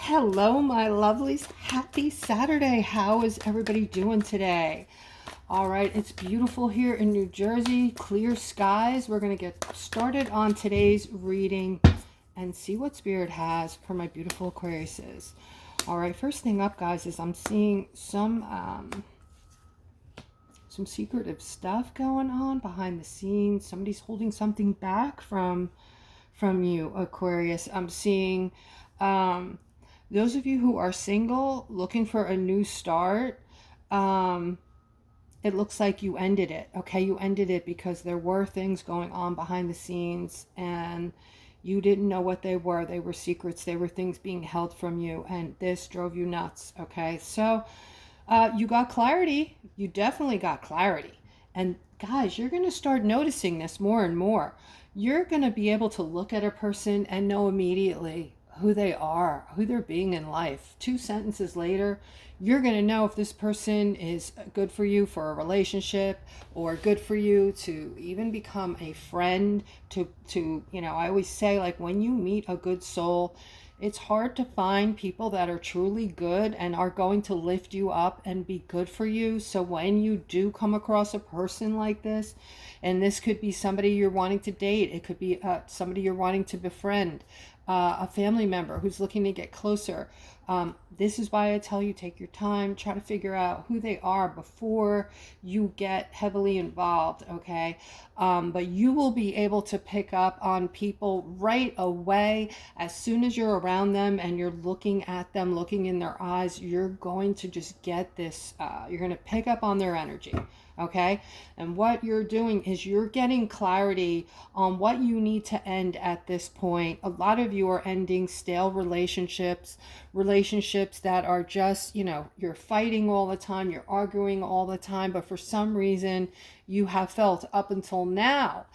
Hello, my lovelies. Happy Saturday. How is everybody doing today? All right, it's beautiful here in New Jersey. Clear skies. We're going to get started on today's reading and see what Spirit has for my beautiful Aquariuses. All right, first thing up, guys, is I'm seeing some secretive stuff going on behind the scenes. Somebody's holding something back from you, Aquarius. I'm seeing those of you who are single, looking for a new start, it looks like you ended it. Okay, you ended it because there were things going on behind the scenes and you didn't know what they were. They were secrets. They were things being held from you, and this drove you nuts. Okay, so you got clarity. You definitely got clarity. And guys, you're going to start noticing this more and more. You're going to be able to look at a person and know immediately who they are, who they're being in life. 2 sentences later, you're going to know if this person is good for you for a relationship or good for you to even become a friend to I always say, like, when you meet a good soul, it's hard to find people that are truly good and are going to lift you up and be good for you. So when you do come across a person like this, and this could be somebody you're wanting to date, it could be somebody you're wanting to befriend, a family member who's looking to get closer. This is why I tell you, take your time, try to figure out who they are before you get heavily involved, okay? But you will be able to pick up on people right away. As soon as you're around them and you're looking at them, looking in their eyes, you're going to just get this, you're going to pick up on their energy. Okay, and what you're doing is you're getting clarity on what you need to end at this point. A lot of you are ending stale relationships that are just, you're fighting all the time, you're arguing all the time, but for some reason you have felt up until now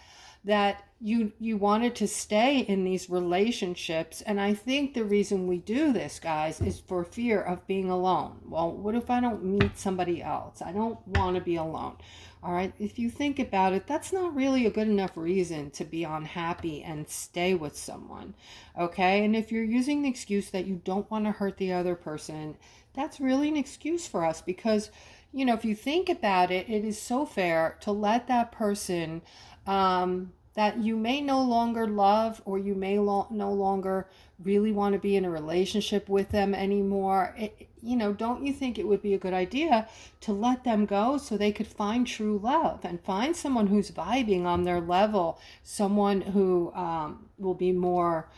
that you wanted to stay in these relationships. And I think the reason we do this, guys, is for fear of being alone. Well, what if I don't meet somebody else? I don't want to be alone. All right, if you think about it, that's not really a good enough reason to be unhappy and stay with someone. Okay, and if you're using the excuse that you don't want to hurt the other person, that's really an excuse for us, because if you think about it, it is so fair to let that person that you may no longer love, or you may no longer really want to be in a relationship with them anymore. Don't you think it would be a good idea to let them go so they could find true love and find someone who's vibing on their level, someone who will be more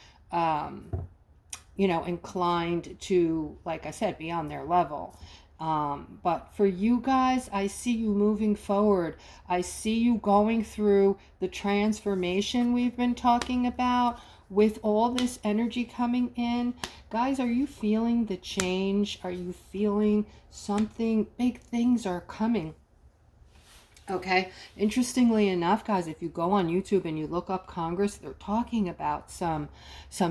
inclined to, like I said, be on their level. But for you guys, I see you moving forward. I see you going through the transformation we've been talking about with all this energy coming in. Guys, are you feeling the change? Are you feeling something? Big things are coming. Okay, interestingly enough, guys, if you go on YouTube and you look up Congress, they're talking about some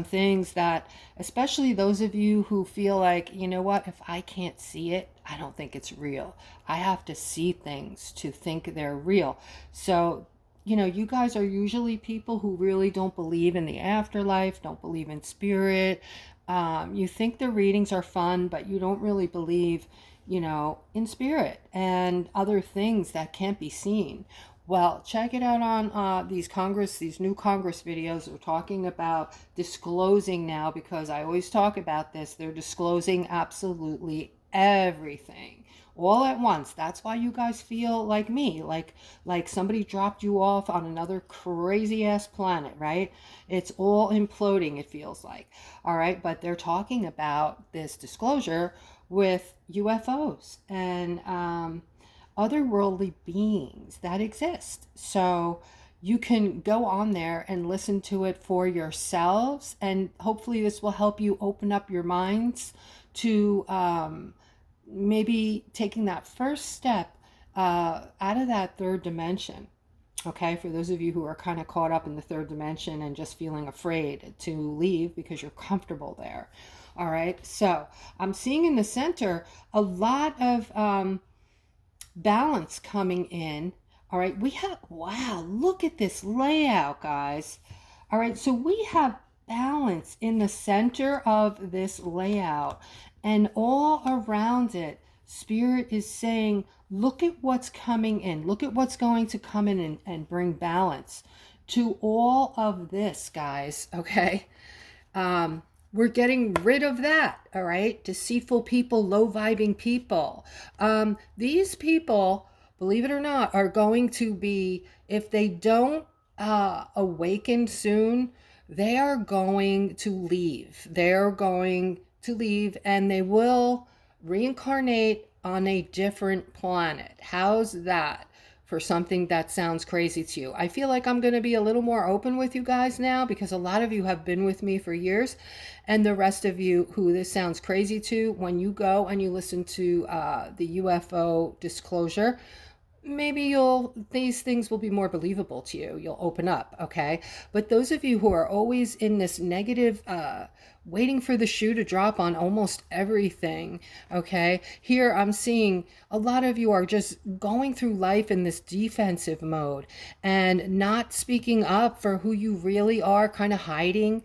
things that, especially those of you who feel like, you know what, if I can't see it, I don't think it's real. I have to see things to think they're real. So, you guys are usually people who really don't believe in the afterlife, don't believe in spirit. You think the readings are fun, but you don't really believe in spirit and other things that can't be seen. Well, check it out on these new Congress videos. We're talking about disclosing now, because I always talk about this. They're disclosing absolutely everything all at once. That's why you guys feel like me, like somebody dropped you off on another crazy ass planet, right? It's all imploding, it feels like. All right, but they're talking about this disclosure with UFOs and otherworldly beings that exist. So you can go on there and listen to it for yourselves, and hopefully this will help you open up your minds to maybe taking that first step out of that third dimension. Okay, for those of you who are kind of caught up in the third dimension and just feeling afraid to leave because you're comfortable there. All right, so I'm seeing in the center a lot of balance coming in. All right, we have, wow, look at this layout, guys. All right, so we have balance in the center of this layout, and all around it, Spirit is saying, look at what's coming in. Look at what's going to come in and bring balance to all of this, guys. Okay. We're getting rid of that. All right. Deceitful people, low vibing people. These people, believe it or not, are going to be, if they don't awaken soon, they are going to leave. They're going to leave, and they will reincarnate on a different planet. How's that for something that sounds crazy to you? I feel like I'm going to be a little more open with you guys now, because a lot of you have been with me for years, and the rest of you who this sounds crazy to, when you go and you listen to the UFO disclosure, maybe these things will be more believable to you. You'll open up, okay? But those of you who are always in this negative, waiting for the shoe to drop on almost everything, okay? Here I'm seeing a lot of you are just going through life in this defensive mode and not speaking up for who you really are, kind of hiding,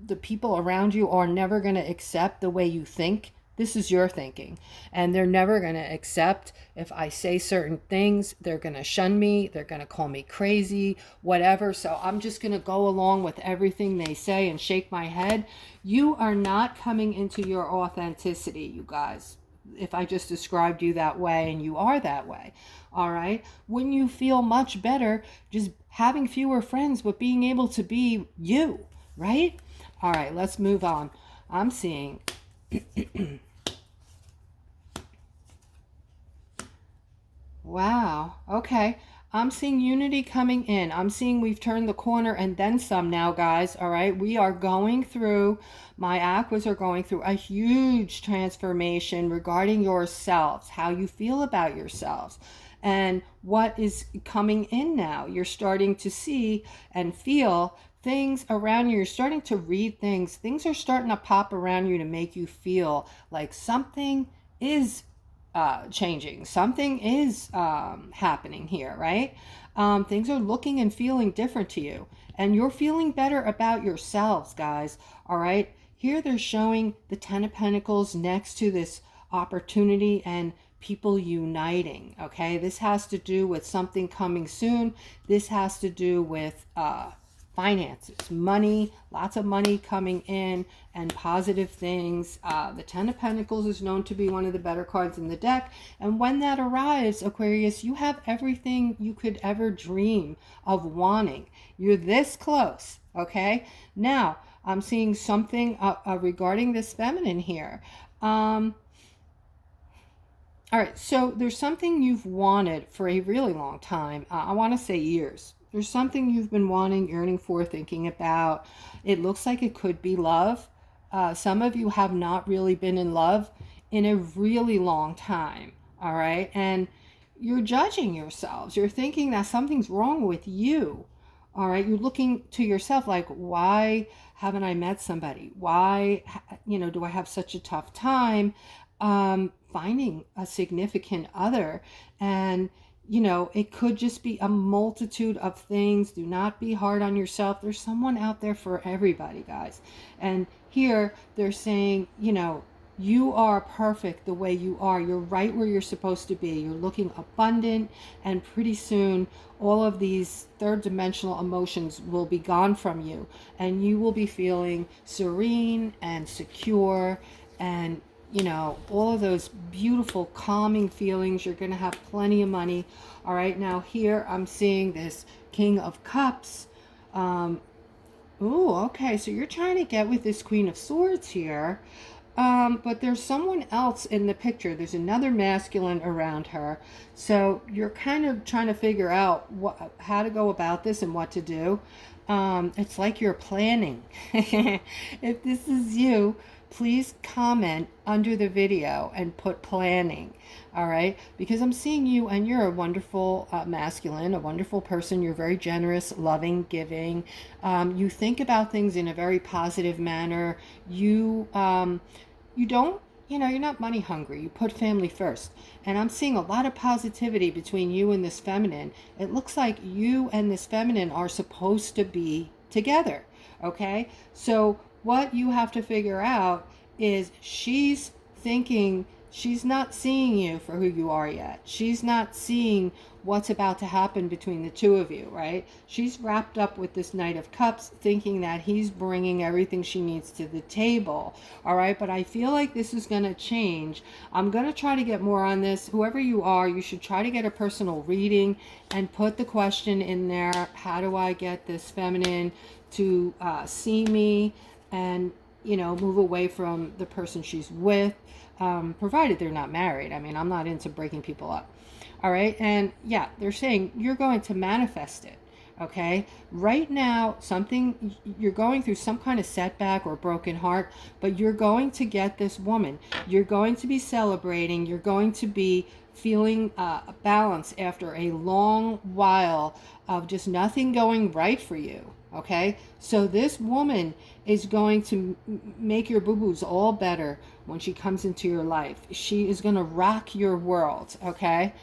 the people around you are never going to accept the way you think. This is your thinking. And they're never going to accept if I say certain things. They're going to shun me. They're going to call me crazy, whatever. So I'm just going to go along with everything they say and shake my head. You are not coming into your authenticity, you guys. If I just described you that way and you are that way, all right? Wouldn't you feel much better just having fewer friends but being able to be you, right? All right, let's move on. I'm seeing wow. Okay. I'm seeing unity coming in. I'm seeing we've turned the corner and then some now, guys. All right. We are going through, my aquas are going through a huge transformation regarding yourselves, how you feel about yourselves, and what is coming in now. You're starting to see and feel things around you. You're starting to read things. Things are starting to pop around you to make you feel like something is changing. Something is happening here, right? Things are looking and feeling different to you. And you're feeling better about yourselves, guys. All right. Here they're showing the Ten of Pentacles next to this opportunity and people uniting. Okay. This has to do with something coming soon. This has to do with finances, money, lots of money coming in, and positive things. The Ten of Pentacles is known to be one of the better cards in the deck. And when that arrives, Aquarius, you have everything you could ever dream of wanting. You're this close, okay? Now, I'm seeing something regarding this feminine here. All right, so there's something you've wanted for a really long time. I want to say years. There's something you've been wanting, yearning for, thinking about. It looks like it could be love. Some of you have not really been in love in a really long time. All right. And you're judging yourselves. You're thinking that something's wrong with you. All right. You're looking to yourself like, why haven't I met somebody? Why, do I have such a tough time finding a significant other? And it could just be a multitude of things. Do not be hard on yourself. There's someone out there for everybody, guys. And here they're saying, you are perfect the way you are. You're right where you're supposed to be. You're looking abundant, and pretty soon all of these third dimensional emotions will be gone from you, and you will be feeling serene and secure, and all of those beautiful calming feelings. You're going to have plenty of money. All right, now here I'm seeing this King of Cups. Ooh, okay, so you're trying to get with this Queen of Swords here. But there's someone else in the picture. There's another masculine around her. So you're kind of trying to figure out how to go about this and what to do. It's like you're planning. If this is you, please comment under the video and put planning. All right, because I'm seeing you and you're a wonderful masculine, a wonderful person. You're very generous, loving, giving. You think about things in a very positive manner. You don't you're not money hungry. You put family first. And I'm seeing a lot of positivity between you and this feminine. It looks like you and this feminine are supposed to be together. Okay? So what you have to figure out is she's not seeing you for who you are yet. She's not seeing what's about to happen between the two of you, right? She's wrapped up with this Knight of Cups, thinking that he's bringing everything she needs to the table, all right? But I feel like this is going to change. I'm going to try to get more on this. Whoever you are, you should try to get a personal reading and put the question in there, how do I get this feminine to see me and, move away from the person she's with, provided they're not married. I mean, I'm not into breaking people up. All right. And yeah, they're saying you're going to manifest it. Okay. Right now, you're going through some kind of setback or broken heart, but you're going to get this woman. You're going to be celebrating. You're going to be feeling balance after a long while of just nothing going right for you. Okay. So this woman is going to make your boo-boos all better when she comes into your life. She is going to rock your world. Okay.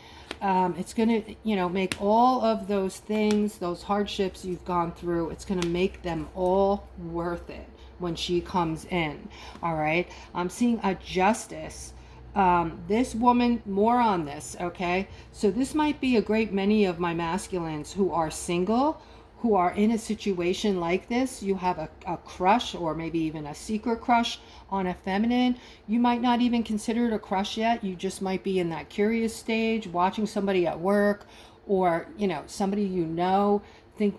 It's going to, make all of those things, those hardships you've gone through, it's going to make them all worth it when she comes in. All right. I'm seeing a justice. This woman, more on this. Okay. So this might be a great many of my masculines who are single, who are in a situation like this. You have a crush, or maybe even a secret crush on a feminine. You might not even consider it a crush yet. You just might be in that curious stage, watching somebody at work, or somebody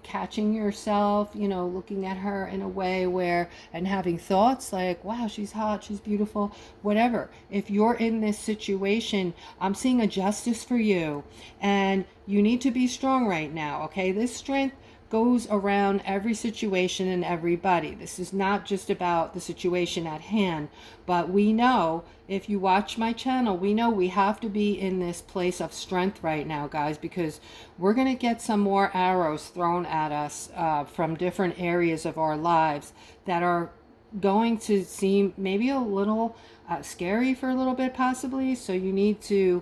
catching yourself, looking at her in a way where, and having thoughts like, wow, she's hot, she's beautiful, whatever. If you're in this situation, I'm seeing a justice for you, and you need to be strong right now. Okay. This strength goes around every situation and everybody. This is not just about the situation at hand, but we know, if you watch my channel, we know we have to be in this place of strength right now, guys, because we're going to get some more arrows thrown at us from different areas of our lives that are going to seem maybe a little scary for a little bit, possibly. So you need to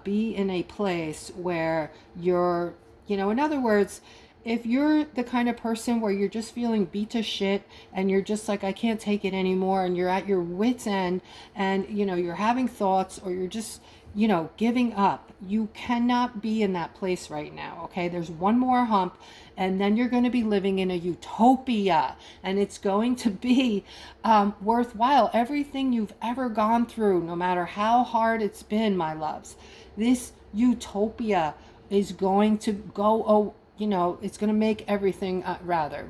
be in a place where you're, in other words, if you're the kind of person where you're just feeling beat to shit and you're just like, I can't take it anymore, and you're at your wit's end, and you're having thoughts, or you're just giving up, you cannot be in that place right now. Okay, there's one more hump, and then you're going to be living in a utopia, and it's going to be worthwhile. Everything you've ever gone through, no matter how hard it's been, my loves, this utopia is going to go it's going to make everything,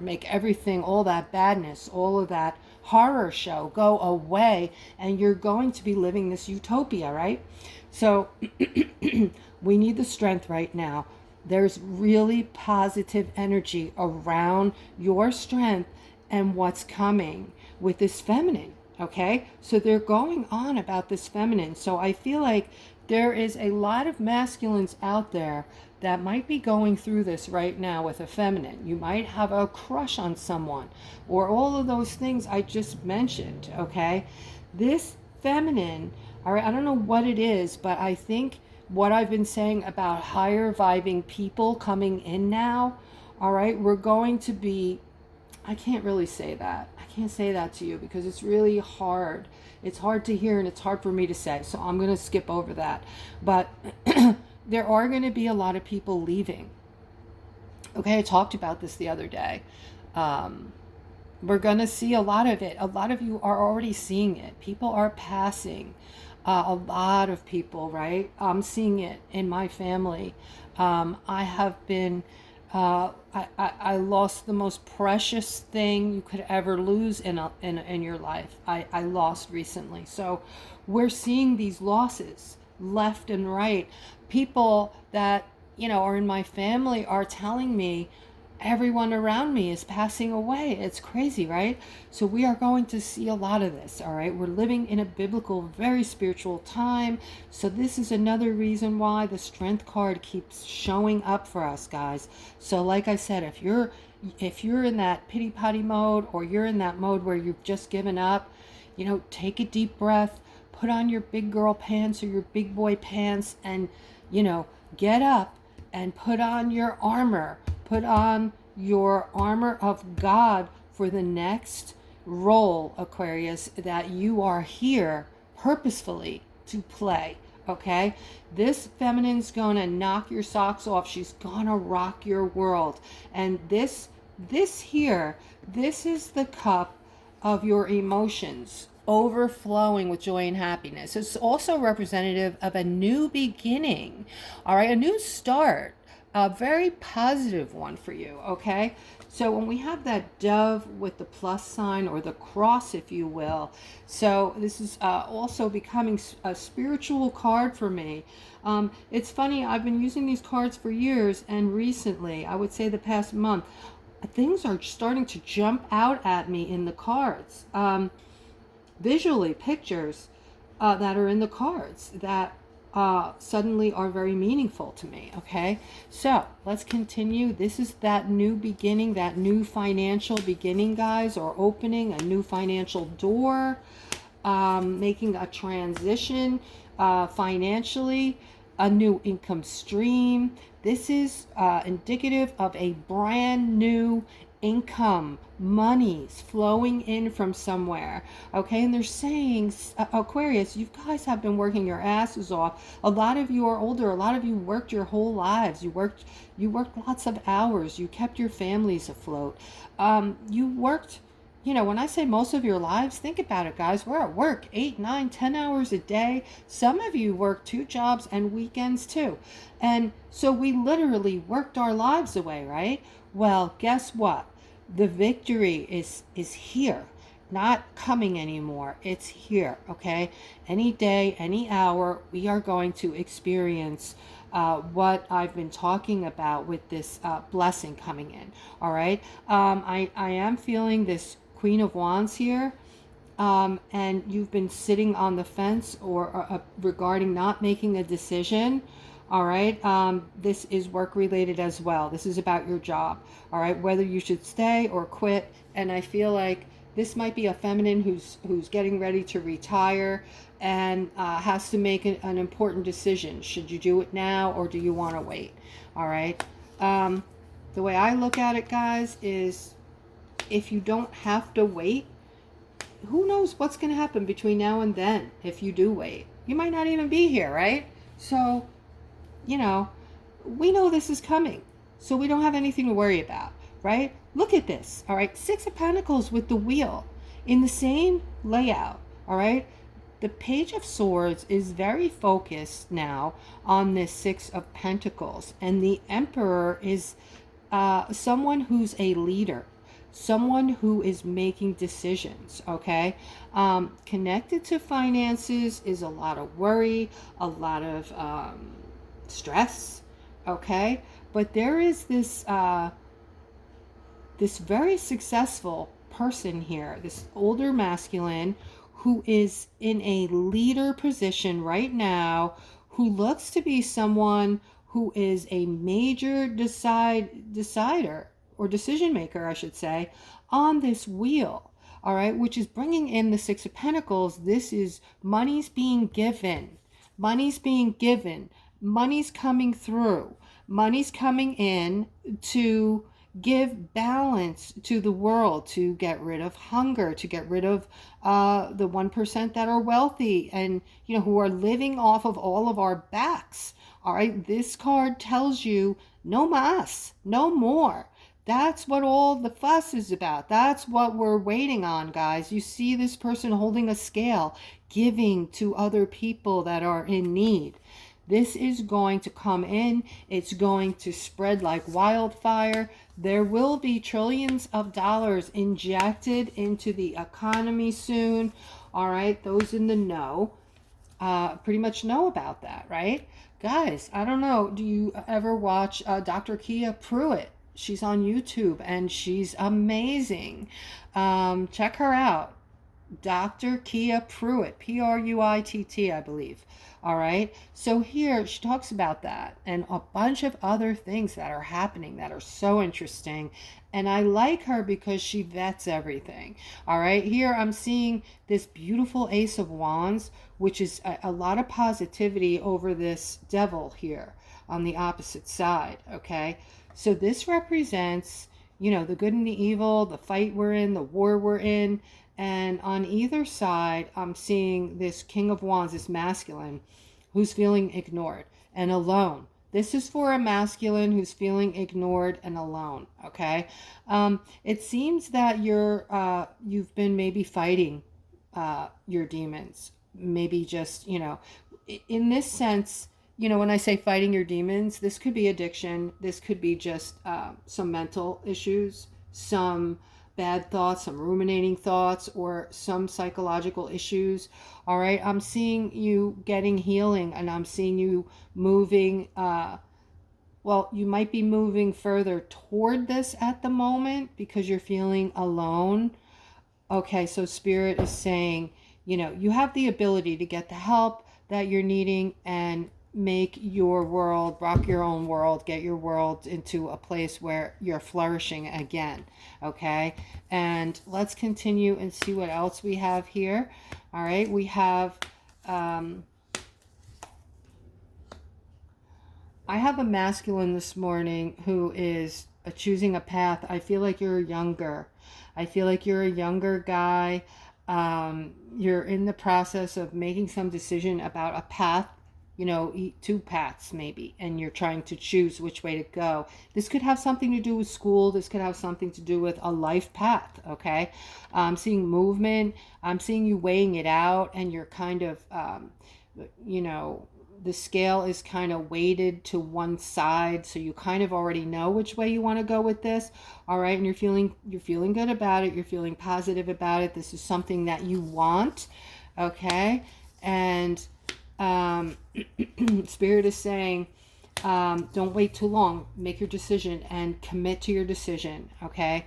make everything, all that badness, all of that horror show go away, and you're going to be living this utopia, right? So we need the strength right now. There's really positive energy around your strength and what's coming with this feminine. Okay, so they're going on about this feminine. So I feel like there is a lot of masculines out there that might be going through this right now with a feminine. You might have a crush on someone, or all of those things I just mentioned. Okay, this feminine, all right, I don't know what it is, but I think what I've been saying about higher vibing people coming in now, all right, we're going to be, I can't really say that. I can't say that to you because it's really hard. It's hard to hear, and it's hard for me to say. So I'm going to skip over that. But there are going to be a lot of people leaving. Okay, I talked about this the other day. We're going to see a lot of it. A lot of you are already seeing it. People are passing. A lot of people, right? I'm seeing it in my family. I have been... I lost the most precious thing you could ever lose in your life. I lost recently. So we're seeing these losses left and right. People that, are in my family are telling me everyone around me is passing away. It's crazy, right? So we are going to see a lot of this, all right? We're living in a biblical, very spiritual time. So this is another reason why the strength card keeps showing up for us, guys. So like I said, if you're in that pity-potty mode, or you're in that mode where you've just given up, take a deep breath, put on your big girl pants or your big boy pants and, get up and put on your armor. Put on your armor of God for the next role, Aquarius, that you are here purposefully to play. Okay, this feminine's gonna knock your socks off. She's gonna rock your world. And this here, this is the cup of your emotions overflowing with joy and happiness. It's also representative of a new beginning, all right, a new start, a very positive one for you. Okay, so when we have that dove with the plus sign, or the cross, if you will, so this is also becoming a spiritual card for me. It's funny, I've been using these cards for years, and recently, I would say the past month, things are starting to jump out at me in the cards. Visually, pictures that are in the cards that suddenly are very meaningful to me. Okay, so let's continue. This is that new beginning, that new financial beginning, guys, or opening a new financial door, making a transition financially, a new income stream. This is indicative of a brand new income, monies flowing in from somewhere. Okay, and they're saying, Aquarius, you guys have been working your asses off. A lot of you are older. A lot of you worked your whole lives. You worked lots of hours. You kept your families afloat. You worked, when I say most of your lives, think about it, guys. We're at work 8, 9, 10 hours a day. Some of you work 2 jobs and weekends too. And so we literally worked our lives away, right? Well, guess what? The victory is here, not coming anymore. It's here, okay? Any day, any hour, we are going to experience what I've been talking about with this blessing coming in, all right? I am feeling this Queen of Wands here, and you've been sitting on the fence or regarding not making a decision. All right, this is work related as well. This is about your job. All right, whether you should stay or quit. And I feel like this might be a feminine who's getting ready to retire and has to make an important decision. Should you do it now, or do you want to wait? All right. The way I look at it, guys, is if you don't have to wait, who knows what's going to happen between now and then. If you do wait, you might not even be here, right? So we know this is coming, so we don't have anything to worry about, right? Look at this, all right? 6 of Pentacles with the wheel in the same layout, all right? The Page of Swords is very focused now on this 6 of Pentacles, and the Emperor is someone who's a leader, someone who is making decisions, okay? Connected to finances is a lot of worry, a lot of stress, okay? But there is this this very successful person here, this older masculine who is in a leader position right now, who looks to be someone who is a major decider or decision maker, I should say, on this wheel, all right, which is bringing in the 6 of Pentacles. This is money's being given, money's coming through, money's coming in to give balance to the world, to get rid of hunger, to get rid of the 1% that are wealthy and who are living off of all of our backs. All right, this card tells you no mas, no more. That's what all the fuss is about. That's what we're waiting on, guys. You see this person holding a scale, giving to other people that are in need. This is going to come in. It's going to spread like wildfire. There will be trillions of dollars injected into the economy soon. All right, those in the know pretty much know about that, right? Guys, I don't know. Do you ever watch Dr. Kia Pruitt? She's on YouTube and she's amazing. Check her out. Dr. Kia Pruitt, Pruitt, I believe. All right. So here she talks about that and a bunch of other things that are happening that are so interesting. And I like her because she vets everything. All right. Here I'm seeing this beautiful Ace of Wands, which is a lot of positivity over this devil here on the opposite side. Okay. So this represents, the good and the evil, the fight we're in, the war we're in. And on either side, I'm seeing this King of Wands, this masculine, who's feeling ignored and alone. This is for a masculine who's feeling ignored and alone. Okay, it seems that you've been maybe fighting your demons. Maybe just in this sense. When I say fighting your demons, this could be addiction. This could be just some mental issues, some bad thoughts, some ruminating thoughts, or some psychological issues. All right. I'm seeing you getting healing, and I'm seeing you moving. You might be moving further toward this at the moment because you're feeling alone. Okay. So Spirit is saying, you have the ability to get the help that you're needing and make your world, rock your own world, get your world into a place where you're flourishing again. Okay. And let's continue and see what else we have here. All right. We have, I have a masculine this morning who is choosing a path. I feel like you're younger. I feel like you're a younger guy. You're in the process of making some decision about a path, two paths maybe, and you're trying to choose which way to go. This could have something to do with school. This could have something to do with a life path. Okay. I'm seeing movement. I'm seeing you weighing it out, and you're kind of, the scale is kind of weighted to one side, so you kind of already know which way you want to go with this. All right. And you're feeling good about it. You're feeling positive about it. This is something that you want. Okay. And Spirit is saying, don't wait too long. Make your decision and commit to your decision. Okay.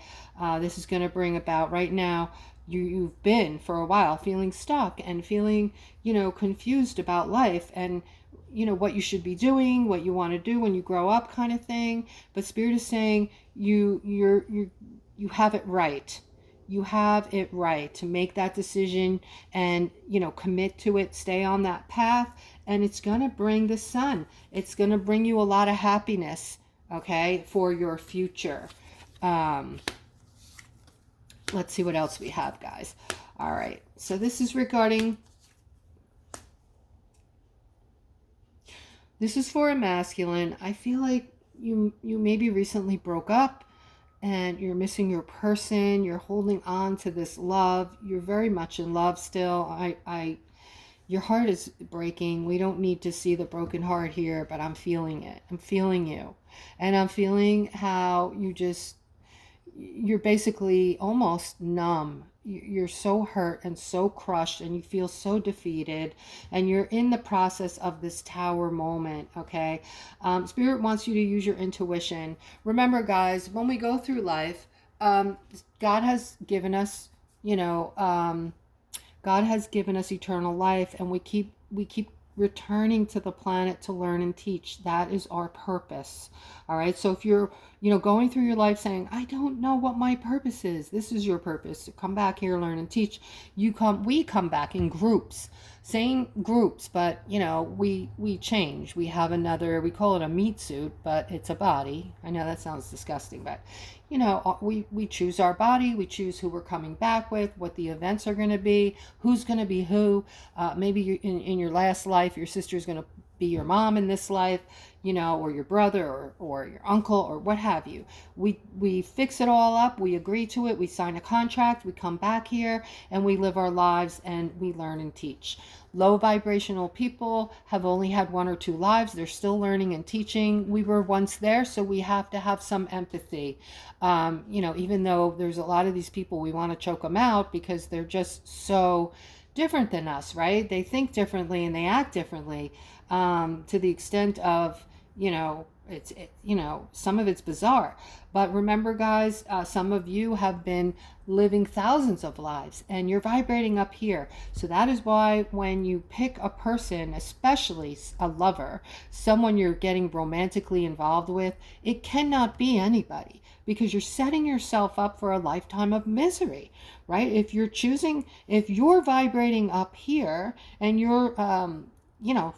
This is going to bring about right now. You've been for a while feeling stuck and feeling, confused about life and, what you should be doing, what you want to do when you grow up kind of thing. But Spirit is saying you have it right. You have it right to make that decision and, commit to it, stay on that path, and it's going to bring the sun. It's going to bring you a lot of happiness, okay, for your future. Let's see what else we have, guys. All right. So this is for a masculine. I feel like you maybe recently broke up and you're missing your person. You're holding on to this love. You're very much in love still. Your heart is breaking. We don't need to see the broken heart here, but I'm feeling it. I'm feeling you. And I'm feeling how you're basically almost numb. You're so hurt and so crushed, and you feel so defeated, and you're in the process of this tower moment. Okay. Spirit wants you to use your intuition. Remember, guys, when we go through life, God has given us, God has given us eternal life, and we keep returning to the planet to learn and teach. That is our purpose. All right. So if you're, going through your life saying, I don't know what my purpose is, this is your purpose. Come back here, learn and teach. We come back in groups, same groups, but we change. We have we call it a meat suit, but it's a body. I know that sounds disgusting, but we choose our body. We choose who we're coming back with, what the events are going to be, who's going to be who. Maybe in your last life, your sister's going to be your mom in this life, or your brother or your uncle or what have you. We fix it all up. We agree to it. We sign a contract. We come back here and we live our lives and we learn and teach. Low vibrational people have only had one or two lives. They're still learning and teaching. We were once there, so we have to have some empathy. Even though there's a lot of these people, we want to choke them out because they're just so different than us, right? They think differently and they act differently, to the extent of, some of it's bizarre. But remember, guys, some of you have been living thousands of lives and you're vibrating up here. So that is why when you pick a person, especially a lover, someone you're getting romantically involved with, it cannot be anybody, because you're setting yourself up for a lifetime of misery, right? If you're vibrating up here and you're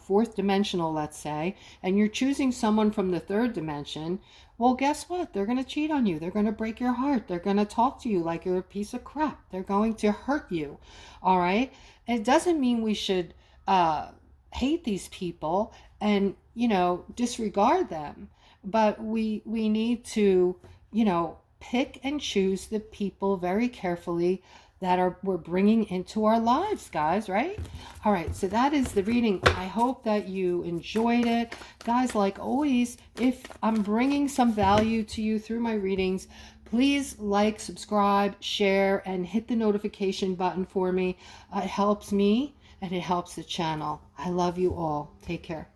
fourth dimensional, let's say, and you're choosing someone from the third dimension, well, guess what? They're going to cheat on you. They're going to break your heart. They're going to talk to you like you're a piece of crap. They're going to hurt you. All right. It doesn't mean we should hate these people and, disregard them. But we need to, pick and choose the people very carefully that we're bringing into our lives, guys, right? All right, so that is the reading. I hope that you enjoyed it. Guys, like always, if I'm bringing some value to you through my readings, please like, subscribe, share, and hit the notification button for me. It helps me and it helps the channel. I love you all. Take care.